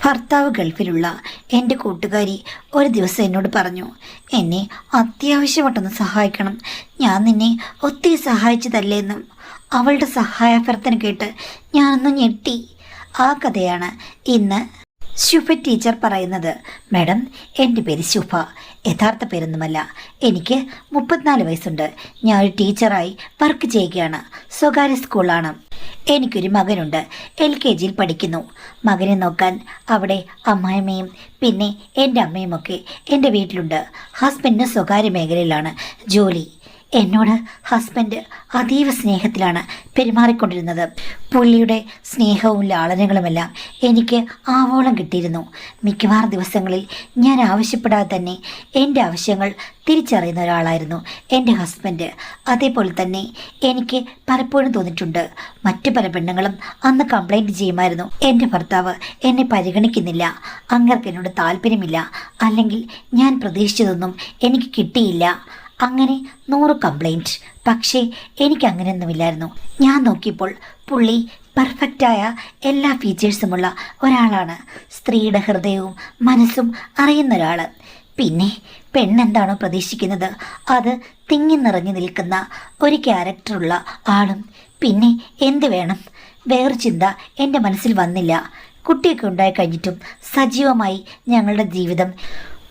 ഭർത്താവ് ഗൾഫിലുള്ള എൻ്റെ കൂട്ടുകാരി ഒരു ദിവസം എന്നോട് പറഞ്ഞു, എന്നെ അത്യാവശ്യമായിട്ടൊന്ന് സഹായിക്കണം, ഞാൻ നിന്നെ ഒത്തിരി സഹായിച്ചതല്ലേന്നും. അവളുടെ സഹായാഭ്യർത്ഥന കേട്ട് ഞാനൊന്ന് ഞെട്ടി. ആ കഥയാണ് ഇന്ന് ശുഭ ടീച്ചർ പറയുന്നത്. മാഡം, എൻ്റെ പേര് ശുഭ. യഥാർത്ഥ പേരൊന്നുമല്ല. എനിക്ക് 34 വയസ്സുണ്ട്. ഞാൻ ഒരു ടീച്ചറായി വർക്ക് ചെയ്യുകയാണ്. സ്വകാര്യ സ്കൂളാണ്. എനിക്കൊരു മകനുണ്ട്. LKGയിൽ പഠിക്കുന്നു. മകനെ നോക്കാൻ അവിടെ അമ്മായിമ്മയും പിന്നെ എൻ്റെ അമ്മയുമൊക്കെ എൻ്റെ വീട്ടിലുണ്ട്. ഹസ്ബൻഡിന് സ്വകാര്യ മേഖലയിലാണ് ജോലി. എന്നോട് ഹസ്ബൻഡ് അതീവ സ്നേഹത്തിലാണ് പെരുമാറിക്കൊണ്ടിരുന്നത്. പുള്ളിയുടെ സ്നേഹവും ലാളനകളുമെല്ലാം എനിക്ക് ആവോളം കിട്ടിയിരുന്നു. മിക്കവാറും ദിവസങ്ങളിൽ ഞാൻ ആവശ്യപ്പെടാതെ തന്നെ എൻ്റെ ആവശ്യങ്ങൾ തിരിച്ചറിയുന്ന ഒരാളായിരുന്നു എൻ്റെ ഹസ്ബൻഡ്. അതേപോലെ തന്നെ എനിക്ക് പലപ്പോഴും തോന്നിയിട്ടുണ്ട്, മറ്റു പല പെണ്ണുങ്ങളും അന്ന് കംപ്ലൈൻറ്റ് ചെയ്യുമായിരുന്നു, എൻ്റെ ഭർത്താവ് എന്നെ പരിഗണിക്കുന്നില്ല, അങ്ങർക്ക് എന്നോട് താല്പര്യമില്ല, അല്ലെങ്കിൽ ഞാൻ പ്രതീക്ഷിച്ചതൊന്നും എനിക്ക് കിട്ടിയില്ല, അങ്ങനെ 100 കംപ്ലൈൻറ്റ്. പക്ഷേ എനിക്കങ്ങനെയൊന്നുമില്ലായിരുന്നു. ഞാൻ നോക്കിയപ്പോൾ പുള്ളി പെർഫെക്റ്റായ എല്ലാ ഫീച്ചേഴ്സുമുള്ള ഒരാളാണ്. സ്ത്രീയുടെ ഹൃദയവും മനസ്സും അറിയുന്ന ഒരാൾ. പിന്നെ പെണ്ണെന്താണോ പ്രതീക്ഷിക്കുന്നത് അത് തിങ്ങി നിറഞ്ഞു നിൽക്കുന്ന ഒരു ക്യാരക്ടറുള്ള ആളും. പിന്നെ എന്ത് വേണം? വേറൊരു ചിന്ത എൻ്റെ മനസ്സിൽ വന്നില്ല. കുട്ടിയൊക്കെ ഉണ്ടായി കഴിഞ്ഞിട്ടും സജീവമായി ഞങ്ങളുടെ ജീവിതം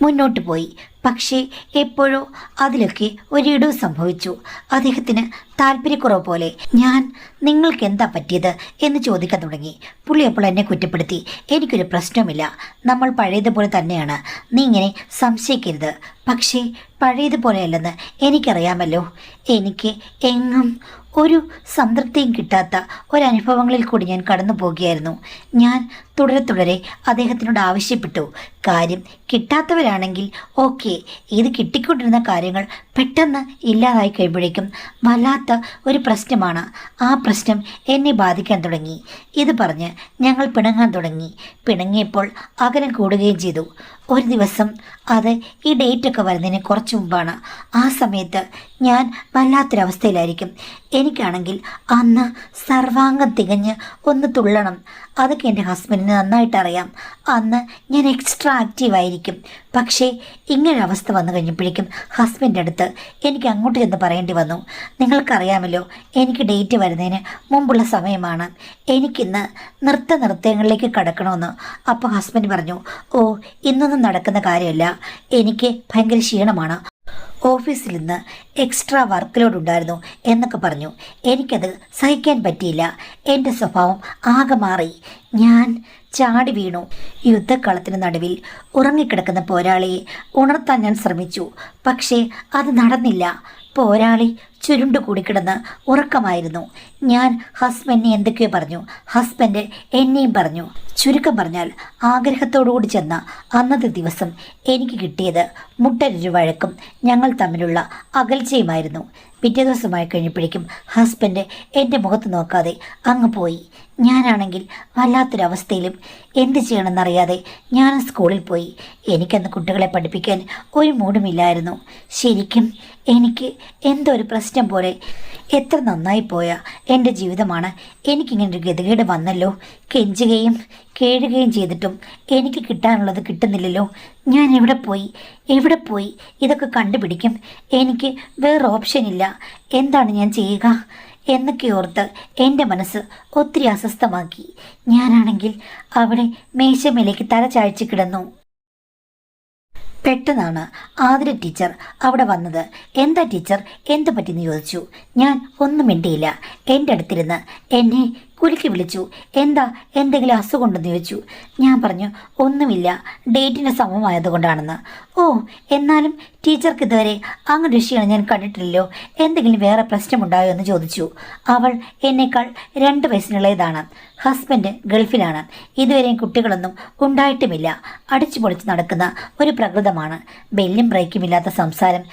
മുന്നോട്ട് പോയി. പക്ഷേ എപ്പോഴോ അതിലൊക്കെ ഒരിടവ് സംഭവിച്ചു. അദ്ദേഹത്തിന് താല്പര്യക്കുറവ് പോലെ. ഞാൻ നിങ്ങൾക്ക് എന്താ പറ്റിയത് എന്ന് ചോദിക്കാൻ തുടങ്ങി. പുള്ളി അപ്പോൾ എന്നെ കുറ്റപ്പെടുത്തി. എനിക്കൊരു പ്രശ്നവുമില്ല, നമ്മൾ പഴയതുപോലെ തന്നെയാണ്, നീ ഇങ്ങനെ സംശയിക്കരുത്. പക്ഷേ പഴയതുപോലെയല്ലെന്ന് എനിക്കറിയാമല്ലോ. എനിക്ക് എങ്ങും ഒരു സംതൃപ്തിയും കിട്ടാത്ത ഒരനുഭവങ്ങളിൽ കൂടി ഞാൻ കടന്നു പോകുകയായിരുന്നു. ഞാൻ തുടരെ അദ്ദേഹത്തിനോട് ആവശ്യപ്പെട്ടു, കാര്യം കിട്ടാത്തവരാണെങ്കിൽ ഓക്കെ, ഇത് കിട്ടിക്കൊണ്ടിരുന്ന കാര്യങ്ങൾ പെട്ടെന്ന് ഇല്ലാതായി കഴിയുമ്പോഴേക്കും വല്ലാത്ത ഒരു പ്രശ്നമാണ്. ആ പ്രശ്നം എന്നെ ബാധിക്കാൻ തുടങ്ങി. ഇത് പറഞ്ഞ് ഞങ്ങൾ പിണങ്ങാൻ തുടങ്ങി. പിണങ്ങിയപ്പോൾ അകലം കൂടുകയും ചെയ്തു. ഒരു ദിവസം, അത് ഈ ഡേറ്റൊക്കെ വരുന്നതിന് കുറച്ച് മുമ്പാണ്. ആ സമയത്ത് ഞാൻ വല്ലാത്തൊരവസ്ഥയിലായിരിക്കും. എനിക്കാണെങ്കിൽ അന്ന് സർവാംഗം തികഞ്ഞ് ഒന്ന് തുള്ളണം. അതൊക്കെ എൻ്റെ ഹസ്ബൻഡിന് നന്നായിട്ട് അറിയാം. അന്ന് ഞാൻ എക്സ്ട്രാ ആക്റ്റീവായിരിക്കും. പക്ഷേ ഇങ്ങനൊരവസ്ഥ വന്നു കഴിഞ്ഞപ്പോഴേക്കും ഹസ്ബൻഡിൻ്റെ അടുത്ത് എനിക്ക് അങ്ങോട്ട് ചെന്ന് പറയേണ്ടി വന്നു, നിങ്ങൾക്കറിയാമല്ലോ എനിക്ക് ഡേറ്റ് വരുന്നതിന് മുമ്പുള്ള സമയമാണ്, എനിക്കിന്ന് നൃത്തങ്ങളിലേക്ക് കടക്കണമെന്ന്. അപ്പോൾ ഹസ്ബൻഡ് പറഞ്ഞു, ഓ ഇന്നൊന്നും നടക്കുന്ന കാര്യമല്ല, എനിക്ക് ഭയങ്കര ക്ഷീണമാണ്, ഓഫീസിൽ നിന്ന് എക്സ്ട്രാ വർക്ക് ലോഡ് ഉണ്ടായിരുന്നു എന്നൊക്കെ പറഞ്ഞു. എനിക്കത് സഹിക്കാൻ പറ്റിയില്ല. എൻ്റെ സ്വഭാവം ആകെ മാറി. ഞാൻ ചാടി വീണു. യുദ്ധക്കളത്തിന് നടുവിൽ ഉറങ്ങിക്കിടക്കുന്ന പോരാളിയെ ഉണർത്താൻ ഞാൻ ശ്രമിച്ചു. പക്ഷേ അത് നടന്നില്ല. പോരാളി ചുരുണ്ടു കൂടിക്കിടന്ന് ഉറക്കമായിരുന്നു. ഞാൻ ഹസ്ബൻഡിനെ എന്തൊക്കെയോ പറഞ്ഞു, ഹസ്ബൻഡ് എന്നെയും പറഞ്ഞു. ചുരുക്കം പറഞ്ഞാൽ ആഗ്രഹത്തോടുകൂടി ചെന്ന അന്നത്തെ ദിവസം എനിക്ക് കിട്ടിയത് മുട്ടൊരു വഴക്കും ഞങ്ങൾ തമ്മിലുള്ള അകൽച്ചയുമായിരുന്നു. പിറ്റേ ദിവസമായി കഴിഞ്ഞപ്പോഴേക്കും ഹസ്ബൻഡ് എൻ്റെ മുഖത്ത് നോക്കാതെ അങ്ങ് പോയി. ഞാനാണെങ്കിൽ വല്ലാത്തൊരവസ്ഥയിലും എന്ത് ചെയ്യണമെന്നറിയാതെ ഞാൻ സ്കൂളിൽ പോയി. എനിക്കന്ന് കുട്ടികളെ പഠിപ്പിക്കാൻ ഒരു മൂടുമില്ലായിരുന്നു. ശരിക്കും എനിക്ക് എന്തോ ഒരു പ്രശ്നം പോലെ. എത്ര നന്നായി പോയ എൻ്റെ ജീവിതമാണ്, എനിക്കിങ്ങനൊരു ഗതികേട് വന്നല്ലോ. കെഞ്ചുകയും കേഴുകയും ചെയ്തിട്ടും എനിക്ക് കിട്ടാനുള്ളത് കിട്ടുന്നില്ലല്ലോ. ഞാൻ എവിടെ പോയി ഇതൊക്കെ കണ്ടുപിടിക്കും? എനിക്ക് വേറെ ഓപ്ഷനില്ല. എന്താണ് ഞാൻ ചെയ്യുക എന്നൊക്കെ ഓർത്ത് എൻ്റെ മനസ്സ് ഒത്തിരി അസ്വസ്ഥമാക്കി. ഞാനാണെങ്കിൽ അവിടെ മേശമേലേക്ക് തല ചായ്ച്ച് കിടന്നു. പെട്ടെന്നാണ് ആതിര ടീച്ചർ അവിടെ വന്നത്. എന്താ ടീച്ചർ, എന്ത് പറ്റിയെന്ന് ചോദിച്ചു. ഞാൻ ഒന്നും മിണ്ടിയില്ല. എൻ്റെ അടുത്തിരുന്ന് എന്നെ കുലുക്കി വിളിച്ചു. എന്താ, എന്തെങ്കിലും അസുഖമുണ്ടെന്ന് ചോദിച്ചു. ഞാൻ പറഞ്ഞു, ഒന്നുമില്ല, ഡേറ്റിന് സമമായതുകൊണ്ടാണെന്ന്. ഓ, എന്നാലും ടീച്ചർക്ക് ഇതുവരെ അങ്ങനെ ക്ഷീണം ഞാൻ കണ്ടിട്ടില്ലല്ലോ, എന്തെങ്കിലും വേറെ പ്രശ്നമുണ്ടായോ എന്ന് ചോദിച്ചു. അവൾ എന്നേക്കാൾ 2 വയസ്സിനുള്ളതാണ്. ഹസ്ബൻഡ് ഗൾഫിലാണ്. ഇതുവരെയും കുട്ടികളൊന്നും ഉണ്ടായിട്ടുമില്ല. അടിച്ചു പൊളിച്ച് നടക്കുന്ന ഒരു പ്രകൃതമാണ്. ബെല്ലും ബ്രേക്കും ഇല്ലാത്ത സംസാരം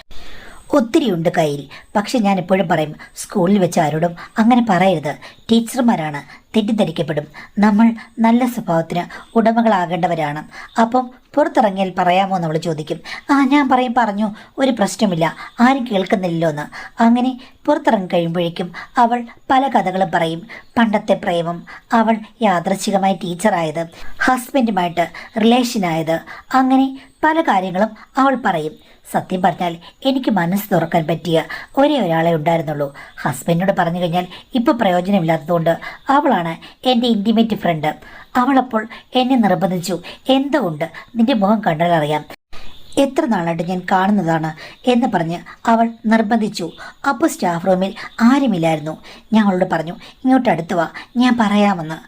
ഒത്തിരിയുണ്ട് കയ്യിൽ. പക്ഷെ ഞാൻ എപ്പോഴും പറയും, സ്കൂളിൽ വെച്ച് ആരോടും അങ്ങനെ പറയരുത്. ടീച്ചർമാരാണ്, തെറ്റിദ്ധരിക്കപ്പെടും. നമ്മൾ നല്ല സ്വഭാവത്തിന് ഉടമകളാകേണ്ടവരാണ്. അപ്പം പുറത്തിറങ്ങിയാൽ പറയാമോ എന്ന് അവൾ ചോദിക്കും. ആ ഞാൻ പറഞ്ഞു, ഒരു പ്രശ്നമില്ല, ആരും കേൾക്കുന്നില്ലല്ലോ എന്ന്. അങ്ങനെ പുറത്തിറങ്ങി കഴിയുമ്പോഴേക്കും അവൾ പല കഥകളും പറയും. പണ്ടത്തെ പ്രേമം, അവൾ യാദൃച്ഛികമായി ടീച്ചറായത്, ഹസ്ബൻഡുമായിട്ട് റിലേഷനായത്, അങ്ങനെ പല കാര്യങ്ങളും അവൾ പറയും. സത്യം പറഞ്ഞാൽ എനിക്ക് മനസ്സ് തുറക്കാൻ പറ്റിയ ഒരേ ഒരാളെ ഉണ്ടായിരുന്നുള്ളൂ. ഹസ്ബൻഡിനോട് പറഞ്ഞു കഴിഞ്ഞാൽ ഇപ്പോൾ പ്രയോജനമില്ലാത്തതുകൊണ്ട് അവളാണ് എൻ്റെ ഇൻറ്റിമേറ്റ് ഫ്രണ്ട്. അവളപ്പോൾ എന്നെ നിർബന്ധിച്ചു, എന്തുകൊണ്ട് നിന്റെ മുഖം കണ്ടാൽ അറിയാം, എത്ര നാളായിട്ട് ഞാൻ കാണുന്നതാണ് എന്ന് പറഞ്ഞ് അവൾ നിർബന്ധിച്ചു. അപ്പോൾ സ്റ്റാഫ് റൂമിൽ ആരുമില്ലായിരുന്നു. ഞങ്ങളോട് പറഞ്ഞു, ഇങ്ങോട്ട് അടുത്ത് വാ, ഞാൻ പറയാമെന്ന്.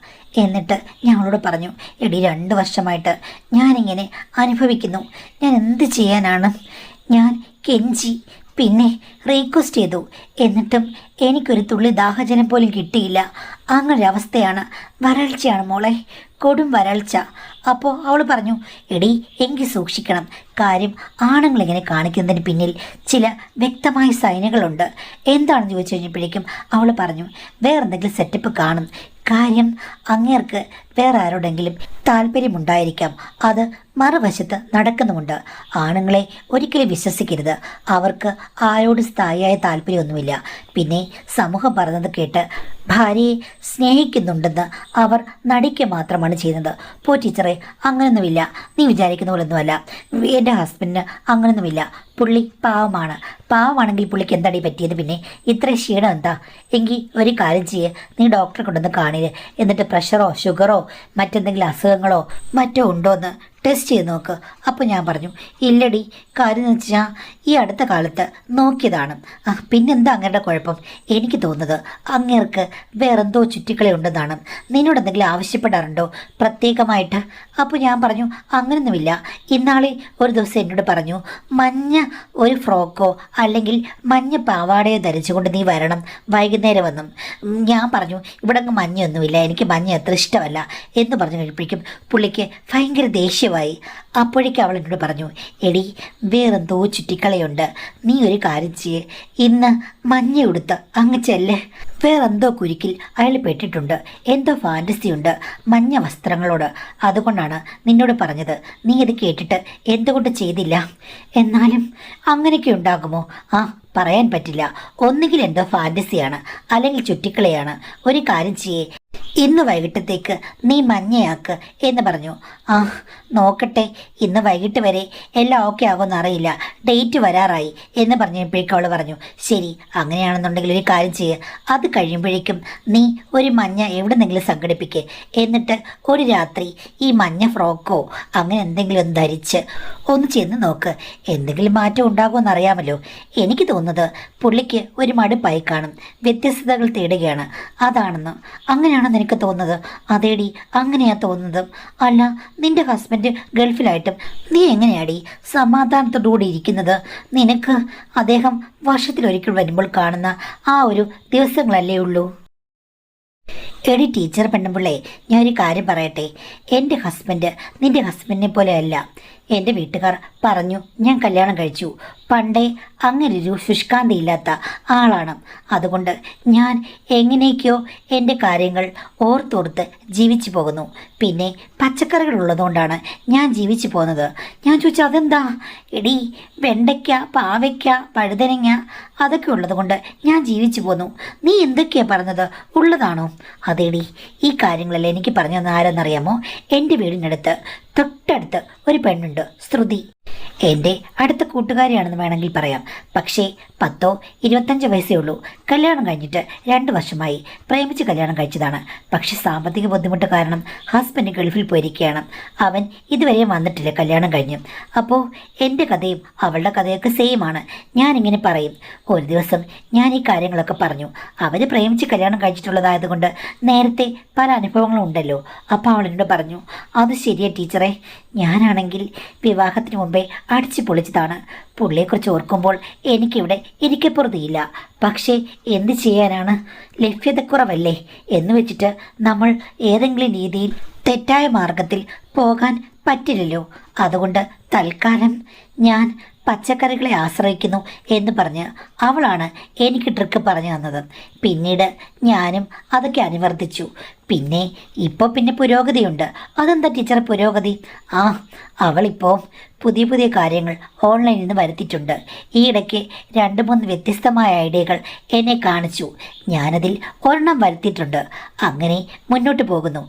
എന്നിട്ട് ഞങ്ങളോട് പറഞ്ഞു, എടി 2 വർഷമായിട്ട് ഞാനിങ്ങനെ അനുഭവിക്കുന്നു, ഞാൻ എന്ത് ചെയ്യാനാണ്? ഞാൻ കെഞ്ചി, പിന്നെ റീക്വസ്റ്റ് ചെയ്തു, എന്നിട്ടും എനിക്കൊരു തുള്ളി ദാഹജലം പോലും കിട്ടിയില്ല. അങ്ങനൊരവസ്ഥയാണ്, വരൾച്ചയാണ് മോളെ, കൊടും വരൾച്ച. അപ്പോൾ അവൾ പറഞ്ഞു, എടി എങ്കിൽ സൂക്ഷിക്കണം, കാര്യം ആണുങ്ങളിങ്ങനെ കാണിക്കുന്നതിന് പിന്നിൽ ചില വ്യക്തമായ സൈനുകളുണ്ട്. എന്താണെന്ന് ചോദിച്ചു കഴിഞ്ഞപ്പോഴേക്കും അവൾ പറഞ്ഞു, വേറെന്തെങ്കിലും സെറ്റപ്പ് കാണും, കാര്യം അങ്ങേർക്ക് വേറെ ആരോടെങ്കിലും താല്പര്യമുണ്ടായിരിക്കാം, അത് മറുവശത്ത് നടക്കുന്നുമുണ്ട്. ആണുങ്ങളെ ഒരിക്കലും വിശ്വസിക്കരുത്, അവർക്ക് ആരോട് സ്ഥായിയായ താല്പര്യമൊന്നുമില്ല. പിന്നെ സമൂഹം പറയുന്നത് കേട്ട് ഭാര്യയെ സ്നേഹിക്കുന്നുണ്ടെന്ന് അവർ നടിക്കുക മാത്രമാണ് ചെയ്യുന്നത്. പോ ടീച്ചറെ, അങ്ങനൊന്നുമില്ല, നീ വിചാരിക്കുന്ന പോലൊന്നുമല്ല. എൻ്റെ ഹസ്ബൻഡിന് അങ്ങനൊന്നുമില്ല, പുള്ളി പാവമാണ്. പാവമാണെങ്കിൽ പുള്ളിക്ക് എന്താടി പറ്റിയത്? പിന്നെ ഇത്ര ക്ഷീണം എന്താ? എങ്കിൽ ഒരു കാര്യം ചെയ്യേ, നീ ഡോക്ടറെ കൊണ്ടൊന്ന് കാണില്ല, എന്നിട്ട് പ്രഷറോ ഷുഗറോ മറ്റെന്തെങ്കിലും അസുഖങ്ങളോ മറ്റോ ഉണ്ടോ എന്ന് ടെസ്റ്റ് ചെയ്ത് നോക്ക്. അപ്പോൾ ഞാൻ പറഞ്ഞു, ഇല്ലടി, കാര്യം എന്ന് വെച്ചാൽ ഈ അടുത്ത കാലത്ത് നോക്കിയതാണ്. പിന്നെന്താ അങ്ങേരുടെ കുഴപ്പം? എനിക്ക് തോന്നുന്നത് അങ്ങേർക്ക് വേറെന്തോ ചുറ്റിക്കളി ഉണ്ടെന്നാണ്. നിന്നോട് എന്തെങ്കിലും ആവശ്യപ്പെടാറുണ്ടോ പ്രത്യേകമായിട്ട്? അപ്പോൾ ഞാൻ പറഞ്ഞു, അങ്ങനൊന്നുമില്ല. ഇന്നാളെ ഒരു ദിവസം എന്നോട് പറഞ്ഞു, മഞ്ഞ ഒരു ഫ്രോക്കോ അല്ലെങ്കിൽ മഞ്ഞ പാവാടയോ ധരിച്ചുകൊണ്ട് നീ വരണം വൈകുന്നേരം വന്നും. ഞാൻ പറഞ്ഞു, ഇവിടെ അങ്ങ് മഞ്ഞൊന്നുമില്ല, എനിക്ക് മഞ്ഞ അത്ര ഇഷ്ടമല്ല എന്ന് പറഞ്ഞു കഴിയുമ്പോഴേക്കും പുള്ളിക്ക് ഭയങ്കര ദേഷ്യമായി. അപ്പോഴേക്കും അവൾ എന്നോട് പറഞ്ഞു, എടി വേറെന്തോ ചുറ്റിക്കളയുണ്ട്, നീ ഒരു കാര്യം ചെയ്യേ, ഇന്ന് മഞ്ഞ ഉടുത്ത് അങ്ങ് ചെല്ല്. വേറെന്തോ കുരുക്കിൽ അയാൾ പെട്ടിട്ടുണ്ട്, എന്തോ ഫാൻറ്റസിയുണ്ട് മഞ്ഞ വസ്ത്രങ്ങളോട്. അതുകൊണ്ടാണ് നിന്നോട് പറഞ്ഞത്, നീ ഇത് കേട്ടിട്ട് എന്തുകൊണ്ട് ചെയ്തില്ല? എന്നാലും അങ്ങനെയൊക്കെ ഉണ്ടാകുമോ? പറയാൻ പറ്റില്ല. ഒന്നുകിൽ എന്തോ ഫാൻറ്റസിയാണ്, അല്ലെങ്കിൽ ചുറ്റിക്കളയാണ്. ഒരു കാര്യം ചെയ്യേ, ഇന്ന് വൈകിട്ടത്തേക്ക് നീ മഞ്ഞയാക്ക് എന്ന് പറഞ്ഞു. നോക്കട്ടെ, ഇന്ന് വൈകിട്ട് വരെ എല്ലാം ഓക്കെ ആകുമെന്ന് അറിയില്ല, ഡേറ്റ് വരാറായി എന്ന് പറഞ്ഞപ്പോഴേക്കും അവൾ പറഞ്ഞു, ശരി, അങ്ങനെയാണെന്നുണ്ടെങ്കിൽ ഒരു കാര്യം ചെയ്യേ, അത് കഴിയുമ്പോഴേക്കും നീ ഒരു മഞ്ഞ എവിടെന്നെങ്കിലും സംഘടിപ്പിക്കേ, എന്നിട്ട് ഒരു രാത്രി ഈ മഞ്ഞ ഫ്രോക്കോ അങ്ങനെ എന്തെങ്കിലും ഒന്ന് ധരിച്ച് ഒന്ന് ചെന്ന് നോക്ക്, എന്തെങ്കിലും മാറ്റം ഉണ്ടാകുമെന്ന് അറിയാമല്ലോ. എനിക്ക് തോന്നുന്നത് പുള്ളിക്ക് ഒരു മടുപ്പായി കാണും, വ്യത്യസ്തതകൾ തേടുകയാണ്, അതാണെന്ന്. അങ്ങനെയാണെന്ന് എനിക്ക് തോന്നുന്നത്. അതേടി, അങ്ങനെയാ തോന്നുന്നത്. അല്ല, നിന്റെ ഹസ്ബൻഡ് ഗൾഫിലായിട്ടും നീ എങ്ങനെയാടി സമാധാനത്തോടുകൂടി ഇരിക്കുന്നത്? നിനക്ക് അദ്ദേഹം വർഷത്തിലൊരിക്കൽ വരുമ്പോൾ കാണുന്ന ആ ഒരു ദിവസങ്ങളല്ലേ ഉള്ളൂ? എടി ടീച്ചർ പെണ്ണുമ്പിള്ളേ, ഞാനൊരു കാര്യം പറയട്ടെ, എൻ്റെ ഹസ്ബൻഡ് നിന്റെ ഹസ്ബൻഡിനെ പോലെയല്ല. എൻ്റെ വീട്ടുകാർ പറഞ്ഞു ഞാൻ കല്യാണം കഴിച്ചു, പണ്ടേ അങ്ങനൊരു ശുഷ്കാന്തിയില്ലാത്ത ആളാണ്. അതുകൊണ്ട് ഞാൻ എങ്ങനെയൊക്കെയോ എൻ്റെ കാര്യങ്ങൾ ഓർത്തോർത്ത് ജീവിച്ചു പോകുന്നു. പിന്നെ പച്ചക്കറികൾ ഉള്ളതുകൊണ്ടാണ് ഞാൻ ജീവിച്ചു പോകുന്നത്. ഞാൻ ചോദിച്ചാൽ അതെന്താ? എടി, വെണ്ടയ്ക്ക, പാവയ്ക്ക, പഴുതനങ്ങ അതൊക്കെ ഉള്ളത് കൊണ്ട് ഞാൻ ജീവിച്ചു പോന്നു. നീ എന്തൊക്കെയാണ് പറഞ്ഞത്? ഉള്ളതാണോ? അതേടി, ഈ കാര്യങ്ങളെല്ലാം എനിക്ക് പറഞ്ഞു തന്ന ആരെന്നറിയാമോ? എൻ്റെ വീടിനടുത്ത് തൊട്ടടുത്ത് ഒരു പെണ്ണുണ്ട്, ശ്രുതി. എൻ്റെ അടുത്ത കൂട്ടുകാരിയാണെന്ന് വേണമെങ്കിൽ പറയാം. പക്ഷേ 10-25 വയസ്സേ ഉള്ളൂ. കല്യാണം കഴിഞ്ഞിട്ട് 2 വർഷമായി. പ്രേമിച്ച് കല്യാണം കഴിച്ചതാണ്. പക്ഷെ സാമ്പത്തിക ബുദ്ധിമുട്ട് കാരണം ഹസ്ബൻഡ് ഗൾഫിൽ പോയിരിക്കുകയാണ്. അവൻ ഇതുവരെ വന്നിട്ടില്ല കല്യാണം കഴിഞ്ഞ്. അപ്പോൾ എൻ്റെ കഥയും അവളുടെ കഥയൊക്കെ സെയിമാണ്. ഞാനിങ്ങനെ പറയും. ഒരു ദിവസം ഞാൻ ഈ കാര്യങ്ങളൊക്കെ പറഞ്ഞു. അവർ പ്രേമിച്ച് കല്യാണം കഴിച്ചിട്ടുള്ളതായതുകൊണ്ട് നേരത്തെ പല അനുഭവങ്ങളും ഉണ്ടല്ലോ. അപ്പോൾ അവൾ എന്നോട് പറഞ്ഞു, അത് ശരിയാ ടീച്ചറെ, ഞാനാണെങ്കിൽ വിവാഹത്തിന് മുമ്പേ അടിച്ചു പൊളിച്ചതാണ്. പുള്ളിയെക്കുറിച്ച് ഓർക്കുമ്പോൾ എനിക്കിവിടെ ഇരിക്കപ്പുറതിയില്ല. പക്ഷേ എന്ത് ചെയ്യാനാണ്, ലഭ്യതക്കുറവല്ലേ എന്ന് വെച്ചിട്ട് നമ്മൾ ഏതെങ്കിലും രീതിയിൽ തെറ്റായ മാർഗത്തിൽ പോകാൻ പറ്റില്ലല്ലോ. അതുകൊണ്ട് തൽക്കാലം ഞാൻ പച്ചക്കറികളെ ആശ്രയിക്കുന്നു എന്ന് പറഞ്ഞ് അവളാണ് എനിക്ക് ട്രിക്ക് പറഞ്ഞു തന്നത്. പിന്നീട് ഞാനും അതൊക്കെ അനുവർത്തിച്ചു. പിന്നെ ഇപ്പോൾ പിന്നെ പുരോഗതിയുണ്ട്. അതെന്താ ടീച്ചർ പുരോഗതി? അവളിപ്പോൾ പുതിയ പുതിയ കാര്യങ്ങൾ ഓൺലൈനിൽ നിന്ന് വരുത്തിയിട്ടുണ്ട്. ഈയിടയ്ക്ക് 2-3 വ്യത്യസ്തമായ ഐഡിയകൾ എന്നെ കാണിച്ചു. ഞാനതിൽ ഒരെണ്ണം വരുത്തിയിട്ടുണ്ട്. അങ്ങനെ മുന്നോട്ട് പോകുന്നു.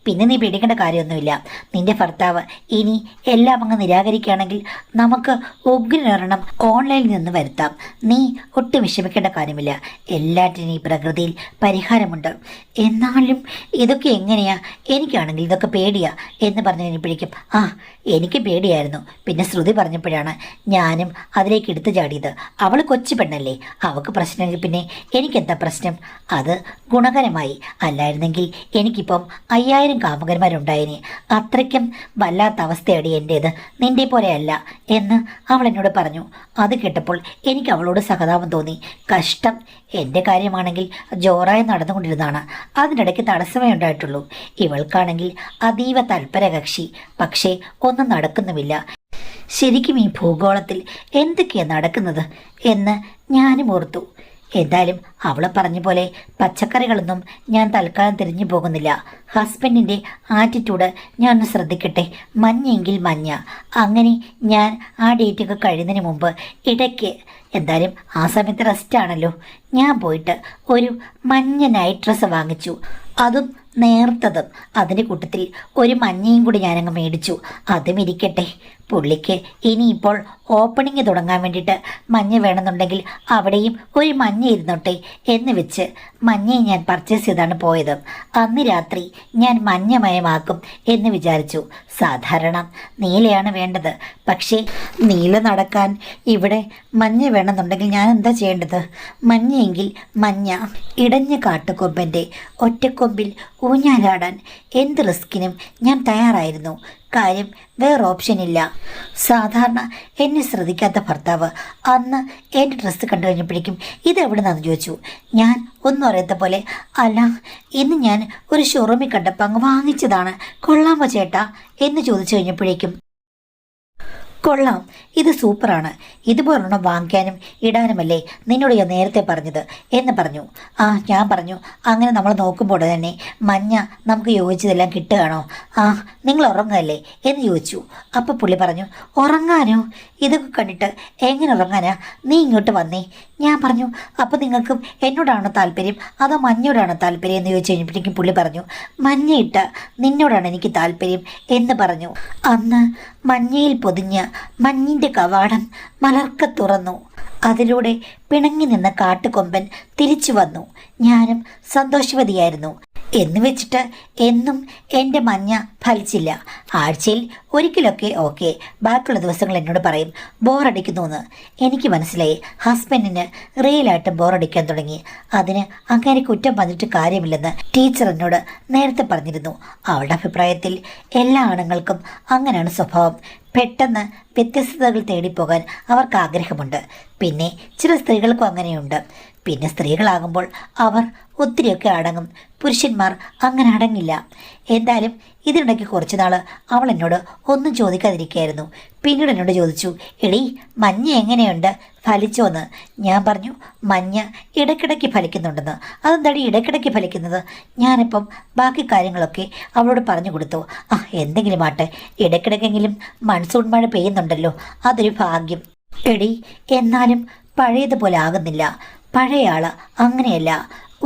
പിന്നെ നീ പേടിക്കേണ്ട കാര്യമൊന്നുമില്ല. നിന്റെ ഭർത്താവ് ഇനി എല്ലാം അങ്ങ് നിരാകരിക്കുകയാണെങ്കിൽ നമുക്ക് ഉഗ്രനൊരെണ്ണം ഓൺലൈനിൽ നിന്ന് വരുത്താം. നീ ഒട്ടും വിഷമിക്കേണ്ട കാര്യമില്ല. എല്ലാറ്റിനും ഈ പ്രകൃതിയിൽ പരിഹാരമുണ്ട്. എന്നാലും ഇതൊക്കെ എങ്ങനെയാ? എനിക്കാണെങ്കിൽ ഇതൊക്കെ പേടിയാ എന്ന് പറഞ്ഞു കഴിഞ്ഞപ്പോഴേക്കും എനിക്ക് പേടിയായിരുന്നു. പിന്നെ ശ്രുതി പറഞ്ഞപ്പോഴാണ് ഞാനും അതിലേക്ക് എടുത്തു ചാടിയത്. അവൾ കൊച്ചു പെണ്ണല്ലേ, അവൾക്ക് പ്രശ്നമെങ്കിൽ പിന്നെ എനിക്കെന്താ പ്രശ്നം? അത് ഗുണകരമായി. അല്ലായിരുന്നെങ്കിൽ എനിക്കിപ്പം 5000 കാമുകന്മാരുണ്ടായിനി. അത്രയ്ക്കും വല്ലാത്ത അവസ്ഥയടി എൻ്റേത്, നിന്റെ പോലെയല്ല എന്ന് അവൾ എന്നോട് പറഞ്ഞു. അത് കേട്ടപ്പോൾ എനിക്ക് അവളോട് സഹതാപം തോന്നി. കഷ്ടം, എൻ്റെ കാര്യമാണെങ്കിൽ ജോറായി നടന്നുകൊണ്ടിരുന്നതാണ്. അതിനിടയ്ക്ക് തടസ്സമേ ഉണ്ടായിട്ടുള്ളൂ. ഇവൾക്കാണെങ്കിൽ അതീവ തൽപരകക്ഷി. പക്ഷേ ഒന്നും നടക്കുന്നുമില്ല. ശരിക്കും ഈ ഭൂഗോളത്തിൽ എന്തൊക്കെയാണ് നടക്കുന്നത് എന്ന് ഞാനും ഓർത്തു. എന്തായാലും അവളെ പറഞ്ഞ പോലെ പച്ചക്കറികളൊന്നും ഞാൻ തൽക്കാലം തിരിഞ്ഞു പോകുന്നില്ല. ഹസ്ബൻഡിൻ്റെ ആറ്റിറ്റ്യൂഡ് ഞാൻ ഒന്ന് ശ്രദ്ധിക്കട്ടെ. മഞ്ഞെങ്കിൽ മഞ്ഞ. അങ്ങനെ ഞാൻ ആ ഡേറ്റൊക്കെ കഴിയുന്നതിന് മുമ്പ് ഇടയ്ക്ക് എന്തായാലും ആ സമയത്ത് റെസ്റ്റാണല്ലോ, ഞാൻ പോയിട്ട് ഒരു മഞ്ഞ നൈറ്റ് ഡ്രസ്സ് വാങ്ങിച്ചു. അതും നേർത്തതും. അതിൻ്റെ കൂട്ടത്തിൽ ഒരു മഞ്ഞയും കൂടി ഞാനങ്ങ് മേടിച്ചു. അതും ഇരിക്കട്ടെ, പുള്ളിക്ക് ഇനിയിപ്പോൾ ഓപ്പണിങ് തുടങ്ങാൻ വേണ്ടിയിട്ട് മഞ്ഞ വേണമെന്നുണ്ടെങ്കിൽ അവിടെയും ഒരു മഞ്ഞ ഇരുന്നോട്ടെ എന്ന് വെച്ച് മഞ്ഞയെ ഞാൻ പർച്ചേസ് ചെയ്താണ് പോയത്. അന്ന് രാത്രി ഞാൻ മഞ്ഞമയമാക്കും എന്ന് വിചാരിച്ചു. സാധാരണ നീലയാണ് വേണ്ടത്. പക്ഷേ നീല നടക്കാൻ ഇവിടെ മഞ്ഞ വേണമെന്നുണ്ടെങ്കിൽ ഞാൻ എന്താ ചെയ്യേണ്ടത്? മഞ്ഞയെങ്കിൽ മഞ്ഞ. ഇടഞ്ഞ കാട്ടുകൊമ്പൻ്റെ ഒറ്റക്കൊമ്പിൽ ഊഞ്ഞാലാടാൻ എന്ത് റിസ്കിനും ഞാൻ തയ്യാറായിരുന്നു. കാര്യം വേറെ ഓപ്ഷനില്ല. സാധാരണ എന്നെ ശ്രദ്ധിക്കാത്ത ഭർത്താവ് അന്ന് എൻ്റെ ഡ്രസ്സ് കണ്ടു കഴിഞ്ഞപ്പോഴേക്കും ഇതെവിടെ നിന്നാന്ന് ചോദിച്ചു. ഞാൻ ഒന്നും അറിയാത്ത പോലെ, അല്ല ഇന്ന് ഞാൻ ഒരു ഷോറൂമിൽ കണ്ടപ്പോൾ അങ്ങ് വാങ്ങിച്ചതാണ്, കൊള്ളാമോ ചേട്ടാ എന്ന് ചോദിച്ചു കഴിഞ്ഞപ്പോഴേക്കും കൊള്ളാം, ഇത് സൂപ്പറാണ്, ഇതുപോലൊരെണ്ണം വാങ്ങിക്കാനും ഇടാനുമല്ലേ നിന്നോട് ഞാൻ നേരത്തെ പറഞ്ഞത് എന്ന് പറഞ്ഞു. ഞാൻ പറഞ്ഞു, അങ്ങനെ നമ്മൾ നോക്കുമ്പോൾ തന്നെ മഞ്ഞ നമുക്ക് യോജിച്ചതെല്ലാം കിട്ടുകയാണോ? നിങ്ങൾ ഉറങ്ങുകയല്ലേ എന്ന് ചോദിച്ചു. അപ്പോൾ പുള്ളി പറഞ്ഞു, ഉറങ്ങാനോ? ഇതൊക്കെ കണ്ടിട്ട് എങ്ങനെ ഉറങ്ങാനാ? നീ ഇങ്ങോട്ട് വന്നേ. ഞാൻ പറഞ്ഞു, അപ്പോൾ നിങ്ങൾക്കും എന്നോടാണോ താല്പര്യം അതോ മഞ്ഞയോടാണോ താല്പര്യം എന്ന് ചോദിച്ചു കഴിഞ്ഞപ്പോഴേക്കും പുള്ളി പറഞ്ഞു, മഞ്ഞയിട്ട നിന്നോടാണ് എനിക്ക് താല്പര്യം എന്ന് പറഞ്ഞു. അന്ന് മഞ്ഞയിൽ പൊതിഞ്ഞ മഞ്ഞിൻ്റെ കവാടം മലർക്ക തുറന്നു. അതിലൂടെ പിണങ്ങി നിന്ന കാട്ടുകൊമ്പൻ തിരിച്ചു വന്നു. ഞാനും സന്തോഷവതിയായിരുന്നു. എന്ന് വെച്ചിട്ട് എന്നും എൻ്റെ മഞ്ഞ ഫലിച്ചില്ല. ആഴ്ചയിൽ ഒരിക്കലൊക്കെ ഓക്കെ, ബാക്കിയുള്ള ദിവസങ്ങൾ എന്നോട് പറയും ബോറടിക്കുന്നു എന്ന്. എനിക്ക് മനസ്സിലായി ഹസ്ബൻഡിന് റിയലായിട്ടും ബോറടിക്കാൻ തുടങ്ങി. അതിന് അങ്ങനെ കുറ്റം പറഞ്ഞിട്ട് കാര്യമില്ലെന്ന് ടീച്ചർ എന്നോട് നേരത്തെ പറഞ്ഞിരുന്നു. അവളുടെ അഭിപ്രായത്തിൽ എല്ലാ ആണുങ്ങൾക്കും അങ്ങനെയാണ് സ്വഭാവം. പെട്ടെന്ന് വ്യത്യസ്തതകൾ തേടിപ്പോകാൻ അവർക്ക് ആഗ്രഹമുണ്ട്. പിന്നെ ചില സ്ത്രീകൾക്കും അങ്ങനെയുണ്ട്. പിന്നെ സ്ത്രീകളാകുമ്പോൾ അവർ ഒത്തിരിയൊക്കെ അടങ്ങും. പുരുഷന്മാർ അങ്ങനെ അടങ്ങില്ല. എന്തായാലും ഇതിനിടയ്ക്ക് കുറച്ച് നാൾ അവൾ എന്നോട് ഒന്നും ചോദിക്കാതിരിക്കുകയായിരുന്നു. പിന്നീട് എന്നോട് ചോദിച്ചു, എടീ മഞ്ഞ എങ്ങനെയുണ്ട്, ഫലിച്ചോന്ന്? ഞാൻ പറഞ്ഞു, മഞ്ഞ ഇടയ്ക്കിടയ്ക്ക് ഫലിക്കുന്നുണ്ടെന്ന്. അതെന്താടി ഇടയ്ക്കിടയ്ക്ക് ഫലിക്കുന്നത്? ഞാനിപ്പം ബാക്കി കാര്യങ്ങളൊക്കെ അവളോട് പറഞ്ഞു കൊടുത്തു. എന്തെങ്കിലും ആട്ടെ, ഇടയ്ക്കിടയ്ക്കെങ്കിലും മൺസൂൺ മഴ പെയ്യുന്നുണ്ടല്ലോ, അതൊരു ഭാഗ്യം. എടി എന്നാലും പഴയതുപോലെ ആകുന്നില്ല. പഴയ ആള് അങ്ങനെയല്ല,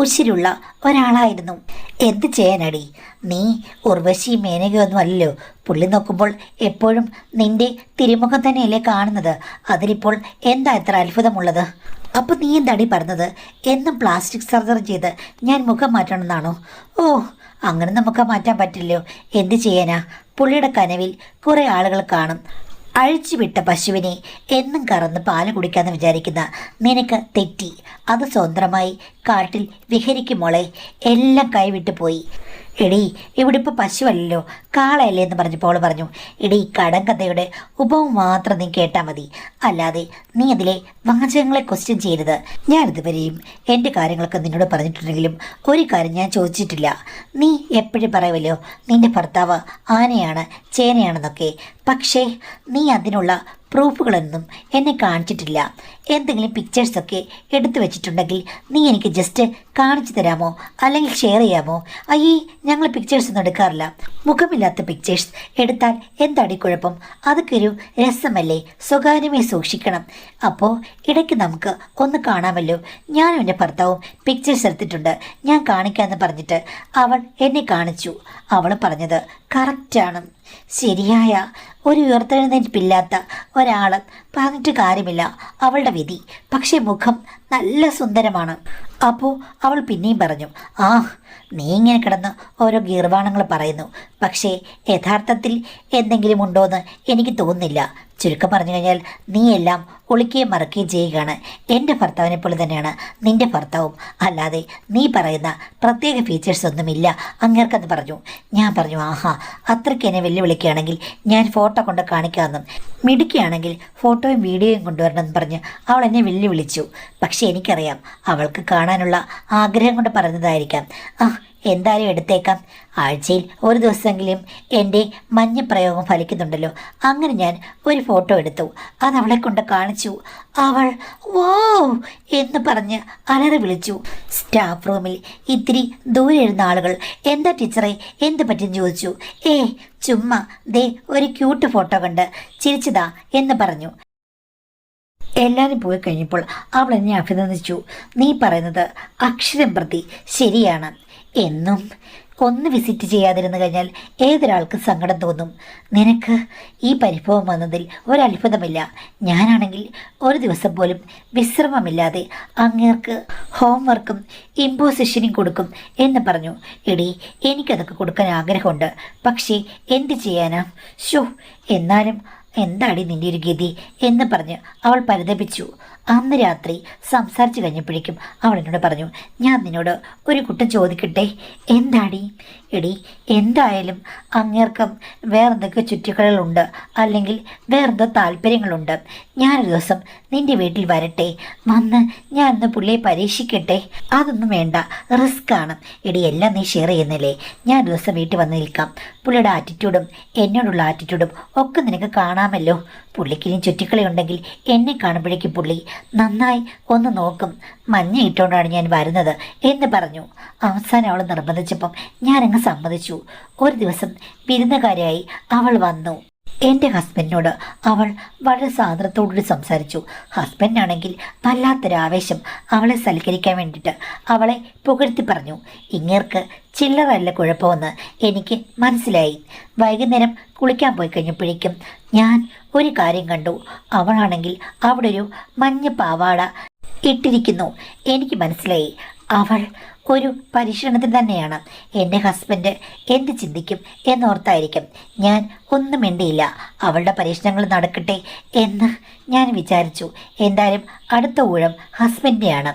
ഉശിരുള്ള ഒരാളായിരുന്നു. എന്ത് ചെയ്യാനടി, നീ ഉർവശി മേനകയൊന്നും അല്ലല്ലോ. പുള്ളി നോക്കുമ്പോൾ എപ്പോഴും നിന്റെ തിരുമുഖം തന്നെയല്ലേ കാണുന്നത്. അതിലിപ്പോൾ എന്താ ഇത്ര അത്ഭുതമുള്ളത്? അപ്പോൾ നീ എന്താടി പറഞ്ഞത്? എന്നും പ്ലാസ്റ്റിക് സർജറി ചെയ്ത് ഞാൻ മുഖം മാറ്റണമെന്നാണോ? അങ്ങനെ നമുക്ക് മാറ്റാൻ പറ്റില്ലയോ? എന്ത് ചെയ്യാനാ? പുള്ളിയുടെ കനവിൽ കുറേ ആളുകൾ കാണും. അഴിച്ചുവിട്ട പശുവിനെ എന്നും കറന്ന് പാല് കുടിക്കാമെന്ന് വിചാരിക്കുന്ന നിനക്ക് തെറ്റി. അത് സ്വതന്ത്രമായി കാട്ടിൽ വിഹരിക്കുമോളെ. എല്ലാം കൈവിട്ടു പോയി. എടീ ഇവിടെ ഇപ്പോൾ പശുവല്ലല്ലോ, കാളയല്ലേ എന്ന് പറഞ്ഞപ്പോൾ അവൾ പറഞ്ഞു, എടീ കടങ്കഥയുടെ ഉപമ മാത്രം നീ കേട്ടാൽ മതി, അല്ലാതെ നീ അതിലെ വാചകങ്ങളെ ക്വസ്റ്റ്യൻ ചെയ്യരുത്. ഞാനിതുവരെയും എൻ്റെ കാര്യങ്ങളൊക്കെ നിന്നോട് പറഞ്ഞിട്ടുണ്ടെങ്കിലും ഒരു കാര്യം ഞാൻ ചോദിച്ചിട്ടില്ല. നീ എപ്പോഴും പറയുമല്ലോ നിൻ്റെ ഭർത്താവ് ആനയാണ് ചേനയാണെന്നൊക്കെ. പക്ഷേ നീ അതിനുള്ള പ്രൂഫുകളൊന്നും എന്നെ കാണിച്ചിട്ടില്ല. എന്തെങ്കിലും പിക്ചേഴ്സൊക്കെ എടുത്തു വെച്ചിട്ടുണ്ടെങ്കിൽ നീ എനിക്ക് ജസ്റ്റ് കാണിച്ചു തരാമോ, അല്ലെങ്കിൽ ഷെയർ ചെയ്യാമോ? അയ്യേ, ഞങ്ങൾ പിക്ചേഴ്സൊന്നും എടുക്കാറില്ല. മുഖമില്ലാത്ത പിക്ചേഴ്സ് എടുത്താൽ എന്താടി കുഴപ്പം? അതൊക്കെ ഒരു രസമല്ലേ, സ്വകാര്യമായി സൂക്ഷിക്കണം. അപ്പോൾ ഇടയ്ക്ക് നമുക്ക് ഒന്ന് കാണാമല്ലോ. ഞാനും എൻ്റെ ഭർത്താവും പിക്ചേഴ്സ് എടുത്തിട്ടുണ്ട്, ഞാൻ കാണിക്കാമെന്ന് പറഞ്ഞിട്ട് അവൾ എന്നെ കാണിച്ചു. അവൾ പറഞ്ഞത് കറക്റ്റാണ്. ശരിയായ ഒരു ഉയർത്തെഴുന്നേൽപ്പില്ലാത്ത ഒരാൾ പറഞ്ഞിട്ട് കാര്യമില്ല, അവളുടെ വിധി. പക്ഷേ മുഖം നല്ല സുന്ദരമാണ്. അപ്പോൾ അവൾ പിന്നെയും പറഞ്ഞു, ആ നീ ഇങ്ങനെ കിടന്ന് ഓരോ ഗീർവാണങ്ങൾ പറയുന്നു, പക്ഷേ യഥാർത്ഥത്തിൽ എന്തെങ്കിലും ഉണ്ടോയെന്ന് എനിക്ക് തോന്നുന്നില്ല. ചുരുക്കം പറഞ്ഞു കഴിഞ്ഞാൽ നീ എല്ലാം ഒളിക്കുകയും മറക്കുകയും ചെയ്യുകയാണ്. എൻ്റെ ഭർത്താവിനെ പോലെ തന്നെയാണ് നിൻ്റെ ഭർത്താവും, അല്ലാതെ നീ പറയുന്ന പ്രത്യേക ഫീച്ചേഴ്സ് ഒന്നുമില്ല അങ്ങേർക്കെന്ന് പറഞ്ഞു. ഞാൻ പറഞ്ഞു, ആഹാ, അത്രയ്ക്ക് എന്നെ വെല്ലുവിളിക്കുകയാണെങ്കിൽ ഞാൻ ഫോട്ടോ കൊണ്ട് കാണിക്കാമെന്നും, മിടുക്കിയാണെങ്കിൽ ഫോട്ടോയും വീഡിയോയും കൊണ്ടുവരണമെന്ന് പറഞ്ഞ് അവൾ എന്നെ വെല്ലുവിളിച്ചു. പക്ഷേ എനിക്കറിയാം അവൾക്ക് കാണാനുള്ള ആഗ്രഹം കൊണ്ട് പറഞ്ഞതായിരിക്കാം. എന്തായാലും എടുത്തേക്കാം. ആഴ്ചയിൽ ഒരു ദിവസമെങ്കിലും എൻ്റെ മഞ്ഞ പ്രയോഗം ഫലിക്കുന്നുണ്ടല്ലോ. അങ്ങനെ ഞാൻ ഒരു ഫോട്ടോ എടുത്തു, അത് അവളെ കൊണ്ട് കാണിച്ചു. അവൾ വോ എന്ന് പറഞ്ഞ് അലറി വിളിച്ചു. സ്റ്റാഫ് റൂമിൽ ഇത്തിരി ദൂരെ ഇരുന്ന ആളുകൾ എന്താ ടീച്ചറെ എന്ത് പറ്റും ചോദിച്ചു. ചുമ്മാ ദേ ഒരു ക്യൂട്ട് ഫോട്ടോ കണ്ട് ചിരിച്ചതാ എന്ന് പറഞ്ഞു. എല്ലാവരും പോയി കഴിഞ്ഞപ്പോൾ അവൾ എന്നെ അഭിനന്ദിച്ചു. നീ പറയുന്നത് അക്ഷരം പ്രതി ശരിയാണ്. എന്നും ഒന്ന് വിസിറ്റ് ചെയ്യാതിരുന്നു കഴിഞ്ഞാൽ ഏതൊരാൾക്ക് സങ്കടം തോന്നും. നിനക്ക് ഈ പരിഭവം വന്നതിൽ ഒരത്ഭുതമില്ല. ഞാനാണെങ്കിൽ ഒരു ദിവസം പോലും വിശ്രമമില്ലാതെ അങ്ങേർക്ക് ഹോംവർക്കും ഇമ്പോസിഷനും കൊടുക്കും എന്ന് പറഞ്ഞു. എടി, എനിക്കതൊക്കെ കൊടുക്കാൻ ആഗ്രഹമുണ്ട്, പക്ഷേ എന്ത് ചെയ്യാനാ? എന്നാലും എന്താടി നിൻ്റെ ഒരു ഗതി എന്ന് പറഞ്ഞ് അവൾ പരിതപിച്ചു. അന്ന് രാത്രി സംസാരിച്ചു കഴിഞ്ഞപ്പോഴേക്കും അവൾ എന്നോട് പറഞ്ഞു, ഞാൻ നിന്നോട് ഒരു കുറ്റം ചോദിക്കട്ടെ? എന്താടി? എടി, എന്തായാലും അങ്ങേർക്കും വേറെന്തൊക്കെ ചുറ്റുകളുണ്ട്, അല്ലെങ്കിൽ വേറെന്തോ താല്പര്യങ്ങളുണ്ട്. ഞാനൊരു ദിവസം നിൻ്റെ വീട്ടിൽ വരട്ടെ, വന്ന് ഞാനൊന്ന് പുള്ളിയെ പരീക്ഷിക്കട്ടെ? അതൊന്നും വേണ്ട, റിസ്ക് ആണ്. എടി, എല്ലാം നീ ഷെയർ ചെയ്യുന്നില്ലേ? ഞാൻ ഒരു ദിവസം വീട്ടിൽ വന്ന് നിൽക്കാം. പുള്ളിയുടെ ആറ്റിറ്റ്യൂഡും എന്നോടുള്ള ആറ്റിറ്റ്യൂഡും ഒക്കെ നിനക്ക് കാണാമല്ലോ. പുള്ളിക്കിനും ചുറ്റിക്കളി ഉണ്ടെങ്കിൽ എന്നെ കാണുമ്പോഴേക്കും പുള്ളി നന്നായി ഒന്ന് നോക്കും. മഞ്ഞ ഇട്ടുകൊണ്ടാണ് ഞാൻ വരുന്നത് എന്ന് പറഞ്ഞു. അവസാനം അവൾ നിർബന്ധിച്ചപ്പം ഞാനങ്ങ് സമ്മതിച്ചു. ഒരു ദിവസം വിരുന്നുകാരിയായി അവൾ വന്നു. എൻ്റെ ഹസ്ബൻഡിനോട് അവൾ വളരെ സാദരത്തോടുകൂടി സംസാരിച്ചു. ഹസ്ബൻഡാണെങ്കിൽ വല്ലാത്തൊരാവേശം അവളെ സൽക്കരിക്കാൻ വേണ്ടിയിട്ട് അവളെ പുകഴ്ത്തി പറഞ്ഞു. ഇങ്ങേർക്ക് ചില്ലറല്ല കുഴപ്പമെന്ന് എനിക്ക് മനസ്സിലായി. വൈകുന്നേരം കുളിക്കാൻ പോയി കഴിഞ്ഞപ്പോഴേക്കും ഞാൻ ഒരു കാര്യം കണ്ടു. അവളാണെങ്കിൽ അവിടെ ഒരു മഞ്ഞ പാവാട ഇട്ടിരിക്കുന്നു. എനിക്ക് മനസ്സിലായി അവൾ ഒരു പരീക്ഷണത്തിൽ തന്നെയാണ്. എൻ്റെ ഹസ്ബൻഡ് എന്ത് ചിന്തിക്കും എന്നോർത്തായിരിക്കും ഞാൻ ഒന്നും മിണ്ടിയില്ല. അവളുടെ പരീക്ഷണങ്ങൾ നടക്കട്ടെ എന്ന് ഞാൻ വിചാരിച്ചു. എന്തായാലും അടുത്ത ഊഴം ഹസ്ബൻഡിനെയാണ്.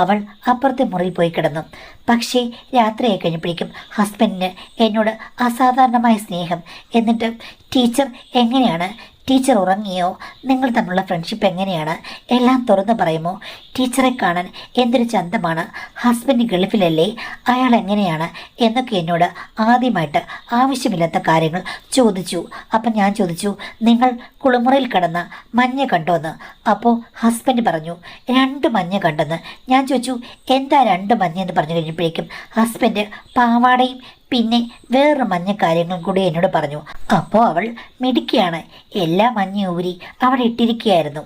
അവൾ അപ്പുറത്തെ മുറിയിൽ പോയി കിടന്നു. പക്ഷേ രാത്രിയായി കഴിഞ്ഞപ്പോഴേക്കും ഹസ്ബൻഡിന് എന്നോട് അസാധാരണമായ സ്നേഹം. എന്നിട്ട് ടീച്ചർ എങ്ങനെയാണ്? ടീച്ചർ ഉറങ്ങിയോ? നിങ്ങൾ തമ്മിലുള്ള ഫ്രണ്ട്ഷിപ്പ് എങ്ങനെയാണ്? എല്ലാം തുറന്നു പറയുമോ? ടീച്ചറെ കാണാൻ എന്തൊരു ചന്തമാണ്. ഹസ്ബൻഡ് ഗൾഫിലല്ലേ, അയാൾ എങ്ങനെയാണ് എന്നൊക്കെ എന്നോട് ആദ്യമായിട്ട് ആവശ്യമില്ലാത്ത കാര്യങ്ങൾ ചോദിച്ചു. അപ്പം ഞാൻ ചോദിച്ചു, നിങ്ങൾ കുളിമുറയിൽ കിടന്ന മഞ്ഞ കണ്ടോന്ന്? അപ്പോൾ ഹസ്ബൻഡ് പറഞ്ഞു 2 മഞ്ഞ കണ്ടെന്ന്. ഞാൻ ചോദിച്ചു, എന്താ 2 മഞ്ഞ എന്ന് പറഞ്ഞു കഴിഞ്ഞപ്പോഴേക്കും ഹസ്ബൻഡ് പാവാടയും പിന്നെ വേറൊരു മഞ്ഞ കാര്യങ്ങൾ കൂടി എന്നോട് പറഞ്ഞു. അപ്പോൾ അവൾ മിടുക്കിയാണ്, എല്ലാ മഞ്ഞ ഊരി അവിടെ ഇട്ടിരിക്കുകയായിരുന്നു.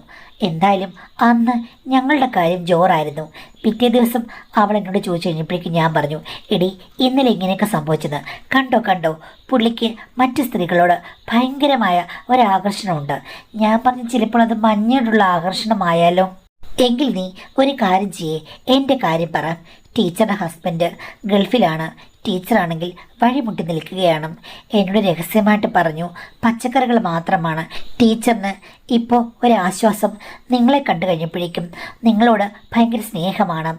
എന്തായാലും അന്ന് ഞങ്ങളുടെ കാര്യം ജോറായിരുന്നു. പിറ്റേ ദിവസം അവൾ എന്നോട് ചോദിച്ചു കഴിഞ്ഞപ്പോഴേക്കും ഞാൻ പറഞ്ഞു, എടി, ഇന്നലെ ഇങ്ങനെയൊക്കെ സംഭവിച്ചത് കണ്ടോ? പുള്ളിക്ക് മറ്റ് സ്ത്രീകളോട് ഭയങ്കരമായ ഒരാകർഷണമുണ്ട്. ഞാൻ പറഞ്ഞു, ചിലപ്പോൾ അത് മഞ്ഞയോടുള്ള ആകർഷണമായാലോ? എങ്കിൽ നീ ഒരു കാര്യം ചെയ്യേ, എൻ്റെ കാര്യം പറ. ടീച്ചറുടെ ഹസ്ബൻഡ് ഗൾഫിലാണ്, ടീച്ചറാണെങ്കിൽ വഴിമുട്ടി നിൽക്കുകയാണ്. എന്നോട് രഹസ്യമായിട്ട് പറഞ്ഞു, പച്ചക്കറികൾ മാത്രമാണ് ടീച്ചറിന് ഇപ്പോൾ ഒരാശ്വാസം. നിങ്ങളെ കണ്ടു കഴിഞ്ഞപ്പോഴേക്കും നിങ്ങളോട് ഭയങ്കര സ്നേഹമാണ്.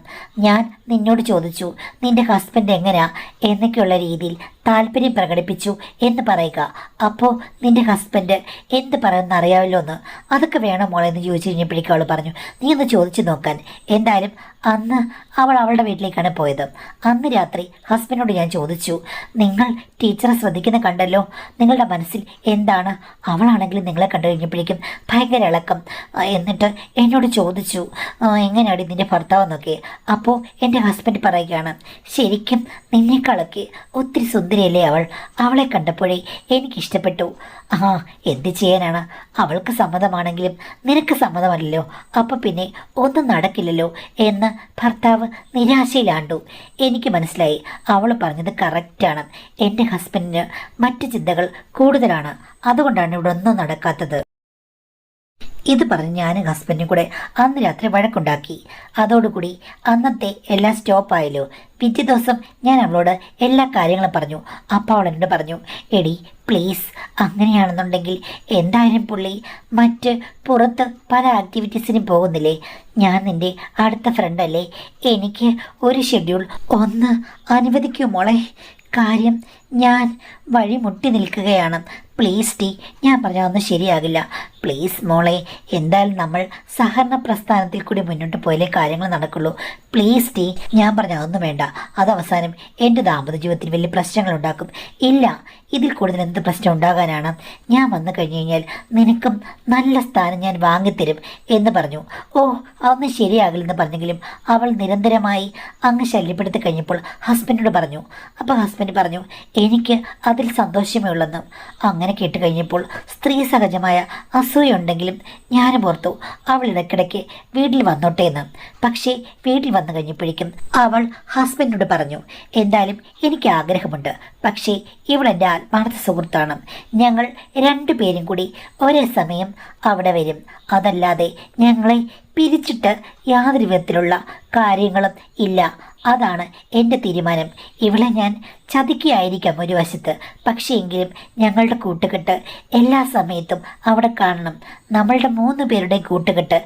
ഞാൻ നിന്നോട് ചോദിച്ചു, നിൻ്റെ ഹസ്ബൻഡ് എങ്ങനെയാ എന്നൊക്കെയുള്ള രീതിയിൽ താല്പര്യം പ്രകടിപ്പിച്ചു എന്ന് പറയുക. അപ്പോൾ നിന്റെ ഹസ്ബൻഡ് എന്ത് പറയുമെന്ന് അറിയാമല്ലോ എന്ന്. അതൊക്കെ വേണോ മോളെ എന്ന് ചോദിച്ചു കഴിഞ്ഞപ്പോഴേക്കും അവൾ പറഞ്ഞു, നീ ഒന്ന് ചോദിച്ചു നോക്കാൻ. എന്തായാലും അന്ന് അവൾ അവളുടെ വീട്ടിലേക്കാണ് പോയത്. അന്ന് രാത്രി ഹസ്ബൻഡിനോട് ഞാൻ ചോദിച്ചു, നിങ്ങൾ ടീച്ചറെ ശ്രദ്ധിക്കുന്ന കണ്ടല്ലോ, നിങ്ങളുടെ മനസ്സിൽ എന്താണ്? അവളാണെങ്കിലും നിങ്ങളെ കണ്ടു കഴിഞ്ഞപ്പോഴേക്കും ഭയങ്കര ഇളക്കം. എന്നിട്ട് എന്നോട് ചോദിച്ചു, എങ്ങനെയാണ് നിൻ്റെ ഭർത്താവെന്നൊക്കെ. അപ്പോൾ എൻ്റെ ഹസ്ബൻഡ് പറയുകയാണ്, ശരിക്കും നിന്നേക്കാളൊക്കെ ഒത്തിരി സുന്ദരിയല്ലേ അവൾ. അവളെ കണ്ടപ്പോഴേ എനിക്കിഷ്ടപ്പെട്ടു. എന്ത് ചെയ്യാനാണ്, അവൾക്ക് സമ്മതമാണെങ്കിലും നിനക്ക് സമ്മതമല്ലല്ലോ, അപ്പോൾ പിന്നെ ഒന്നും നടക്കില്ലല്ലോ എന്ന് ഭർത്താവ് നിരാശയിലാണ്ടു. എനിക്ക് മനസ്സിലായി അവൾ പറഞ്ഞത് കറക്റ്റാണ്. എൻ്റെ ഹസ്ബൻഡിന് മറ്റ് ചിന്തകൾ കൂടുതലാണ്, അതുകൊണ്ടാണ് ഇവിടെ ഒന്നും നടക്കാത്തത്. ഇത് പറഞ്ഞ് ഞാനും ഹസ്ബൻഡും കൂടെ അന്ന് രാത്രി വഴക്കുണ്ടാക്കി. അതോടുകൂടി അന്നത്തെ എല്ലാം സ്റ്റോപ്പായല്ലോ. പിറ്റേ ദിവസം ഞാൻ അവളോട് എല്ലാ കാര്യങ്ങളും പറഞ്ഞു. അപ്പോൾ അവൾ എന്നോട് പറഞ്ഞു, എടി പ്ലീസ്, അങ്ങനെയാണെന്നുണ്ടെങ്കിൽ എന്തായാലും പുള്ളി മറ്റ് പുറത്ത് പല ആക്ടിവിറ്റീസിനും പോകുന്നില്ലേ, ഞാൻ നിൻ്റെ അടുത്ത ഫ്രണ്ടല്ലേ, എനിക്ക് ഒരു ഷെഡ്യൂൾ ഒന്ന് അനുവദിക്കൂ മോളെ. കാര്യം ഞാൻ വഴിമുട്ടി നിൽക്കുകയാണ്. പ്ലീസ് ടീ, ഞാൻ പറഞ്ഞാൽ ഒന്നും ശരിയാകില്ല. പ്ലീസ് മോളെ, എന്തായാലും നമ്മൾ സഹകരണ പ്രസ്ഥാനത്തിൽ കൂടി മുന്നോട്ട് പോയാലേ കാര്യങ്ങൾ നടക്കുള്ളൂ. പ്ലീസ് ടീ, ഞാൻ പറഞ്ഞാൽ അതൊന്നും വേണ്ട. അത് അവസാനം എൻ്റെ ദാമ്പത്യ ജീവിതത്തിൽ വലിയ പ്രശ്നങ്ങൾ ഉണ്ടാക്കും. ഇല്ല, ഇതിൽ കൂടുതൽ എന്ത് പ്രശ്നം ഉണ്ടാകാനാണ്? ഞാൻ വന്നു കഴിഞ്ഞു കഴിഞ്ഞാൽ നിനക്കും നല്ല സ്ഥാനം ഞാൻ വാങ്ങിത്തരും എന്ന് പറഞ്ഞു. അതൊന്നും ശരിയാകില്ലെന്ന് പറഞ്ഞെങ്കിലും അവൾ നിരന്തരമായി അങ്ങ് ശല്യപ്പെടുത്തി കഴിഞ്ഞപ്പോൾ ഹസ്ബൻഡിനോട് പറഞ്ഞു. അപ്പോൾ ഹസ്ബൻഡ് പറഞ്ഞു, എനിക്ക് അതിൽ സന്തോഷമേ ഉള്ളെന്ന്. അങ്ങനെ കേട്ട് കഴിഞ്ഞപ്പോൾ സ്ത്രീ സഹജമായ അസൂയുണ്ടെങ്കിലും ഞാനും ഓർത്തു അവൾ ഇടയ്ക്കിടയ്ക്ക് വീട്ടിൽ വന്നോട്ടെ എന്ന്. പക്ഷേ വീട്ടിൽ വന്നു കഴിഞ്ഞപ്പോഴേക്കും അവൾ ഹസ്ബൻഡിനോട് പറഞ്ഞു, എന്തായാലും എനിക്ക് ആഗ്രഹമുണ്ട്, പക്ഷേ ഇവൾ എൻ്റെ ആത്മാർത്ഥ സുഹൃത്താണ്. ഞങ്ങൾ രണ്ടുപേരും കൂടി ഒരേ സമയം അവിടെ വരും. അതല്ലാതെ ഞങ്ങളെ പിരിച്ചിട്ട് യാതൊരു വിധത്തിലുള്ള കാര്യങ്ങളും ഇല്ല. അതാണ് എൻ്റെ തീരുമാനം. ഇവളെ ഞാൻ ചതിക്കുകയായിരിക്കാം ഒരു വശത്ത്, പക്ഷേ എങ്കിലും ഞങ്ങളുടെ കൂട്ടുകെട്ട് എല്ലാ സമയത്തും അവിടെ കാണണം. നമ്മളുടെ 3 പേരുടെ കൂട്ടുകെട്ട്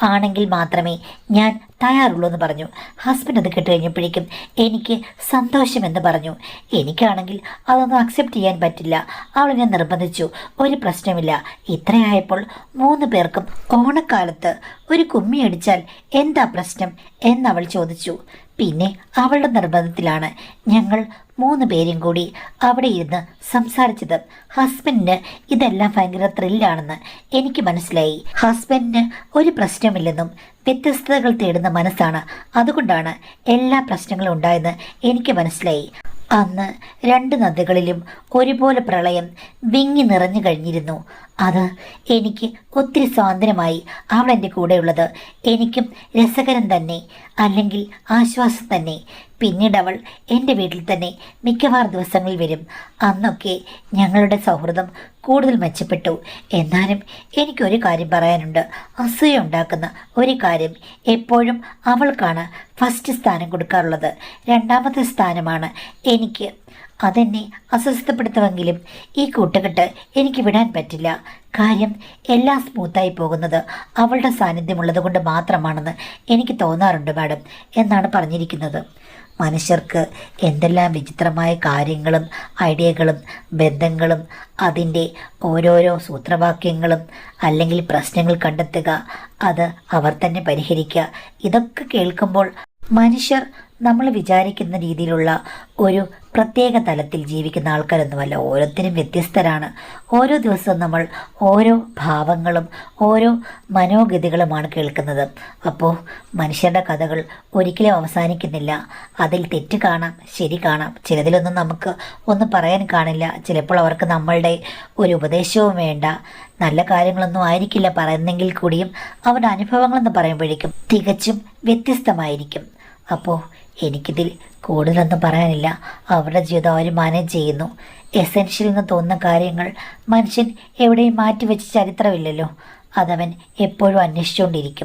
ആണെങ്കിൽ മാത്രമേ ഞാൻ തയ്യാറുള്ളൂ എന്ന് പറഞ്ഞു. ഹസ്ബൻഡ് അത് കേട്ട് കഴിഞ്ഞപ്പോഴേക്കും എനിക്ക് സന്തോഷമെന്ന് പറഞ്ഞു. എനിക്കാണെങ്കിൽ അതൊന്നും അക്സെപ്റ്റ് ചെയ്യാൻ പറ്റില്ല. അവളെന്നെ നിർബന്ധിച്ചു. ഒരു പ്രശ്നമില്ല, ഇത്രയായപ്പോൾ 3 പേർക്കും ഓണക്കാലത്ത് ഒരു കുമ്മി അടിച്ചാൽ എന്താ പ്രശ്നം എന്നവൾ ചോദിച്ചു. പിന്നെ അവളുടെ നിർബന്ധത്തിലാണ് ഞങ്ങൾ 3 പേരും കൂടി അവിടെ ഇരുന്ന് സംസാരിച്ചത്. ഹസ്ബൻഡിന് ഇതെല്ലാം ഭയങ്കര ത്രില്ലാണെന്ന് എനിക്ക് മനസ്സിലായി. ഹസ്ബൻഡിന് ഒരു പ്രശ്നമില്ലെന്നും വ്യത്യസ്തതകൾ തേടുന്ന മനസ്സാണ്, അതുകൊണ്ടാണ് എല്ലാ പ്രശ്നങ്ങളും ഉണ്ടായെന്ന് എനിക്ക് മനസ്സിലായി. അന്ന് 2 നദികളിലും ഒരുപോലെ പ്രളയം വിങ്ങി നിറഞ്ഞു കഴിഞ്ഞിരുന്നു. അത് എനിക്ക് ഒത്തിരി സ്വാതന്ത്ര്യമായി. അവൾ എൻ്റെ കൂടെയുള്ളത് എനിക്കും രസകരം തന്നെ, അല്ലെങ്കിൽ ആശ്വാസം തന്നെ. പിന്നീട് അവൾ എൻ്റെ വീട്ടിൽ തന്നെ മിക്കവാറും ദിവസങ്ങളിൽ വരും. അന്നൊക്കെ ഞങ്ങളുടെ സൗഹൃദം കൂടുതൽ മെച്ചപ്പെട്ടു. എന്നാലും എനിക്കൊരു കാര്യം പറയാനുണ്ട്. അസൂയ ഉണ്ടാക്കുന്ന ഒരു കാര്യം, എപ്പോഴും അവൾക്കാണ് ഫസ്റ്റ് സ്ഥാനം കൊടുക്കാറുള്ളത്. 2ാമത്തെ സ്ഥാനമാണ് എനിക്ക്. അതെന്നെ അസ്വസ്ഥപ്പെടുത്തുമെങ്കിലും ഈ കൂട്ടുകെട്ട് എനിക്ക് വിടാൻ പറ്റില്ല. കാര്യം എല്ലാം സ്മൂത്തായി പോകുന്നത് അവളുടെ സാന്നിധ്യമുള്ളത് കൊണ്ട് മാത്രമാണെന്ന് എനിക്ക് തോന്നാറുണ്ട് മാഡം എന്നാണ് പറഞ്ഞിരിക്കുന്നത്. മനുഷ്യർക്ക് എന്തെല്ലാം വിചിത്രമായ കാര്യങ്ങളും ഐഡിയകളും ബന്ധങ്ങളും അതിൻ്റെ ഓരോരോ സൂത്രവാക്യങ്ങളും അല്ലെങ്കിൽ പ്രശ്നങ്ങൾ കണ്ടെത്തുക, അത് അവർ തന്നെ പരിഹരിക്കുക. ഇതൊക്കെ കേൾക്കുമ്പോൾ മനുഷ്യർ നമ്മൾ വിചാരിക്കുന്ന രീതിയിലുള്ള ഒരു പ്രത്യേക തലത്തിൽ ജീവിക്കുന്ന ആൾക്കാരൊന്നുമല്ല. ഓരോരുത്തരും വ്യത്യസ്തരാണ്. ഓരോ ദിവസവും നമ്മൾ ഓരോ ഭാവങ്ങളും ഓരോ മനോഗതികളുമാണ് കേൾക്കുന്നത്. അപ്പോൾ മനുഷ്യരുടെ കഥകൾ ഒരിക്കലും അവസാനിക്കുന്നില്ല. അതിൽ തെറ്റ് കാണാം, ശരി കാണാം. ചിലതിലൊന്നും നമുക്ക് ഒന്നും പറയാൻ കാണില്ല. ചിലപ്പോൾ അവർക്ക് നമ്മളുടെ ഒരു ഉപദേശവും വേണ്ട, നല്ല കാര്യങ്ങളൊന്നും ആയിരിക്കില്ല പറയുന്നെങ്കിൽ കൂടിയും അവരുടെ അനുഭവങ്ങളെന്ന് പറയുമ്പോഴേക്കും തികച്ചും വ്യത്യസ്തമായിരിക്കും. അപ്പോൾ എനിക്കിതിൽ കൂടുതലൊന്നും പറയാനില്ല. അവരുടെ ജീവിതം അവർ മാനേജ് ചെയ്യുന്നു. എസെൻഷ്യൽ എന്ന് തോന്നുന്ന കാര്യങ്ങൾ മനുഷ്യൻ എവിടെയും മാറ്റിവെച്ച് ചരിത്രമില്ലല്ലോ. അതവൻ എപ്പോഴും അന്വേഷിച്ചുകൊണ്ടിരിക്കും.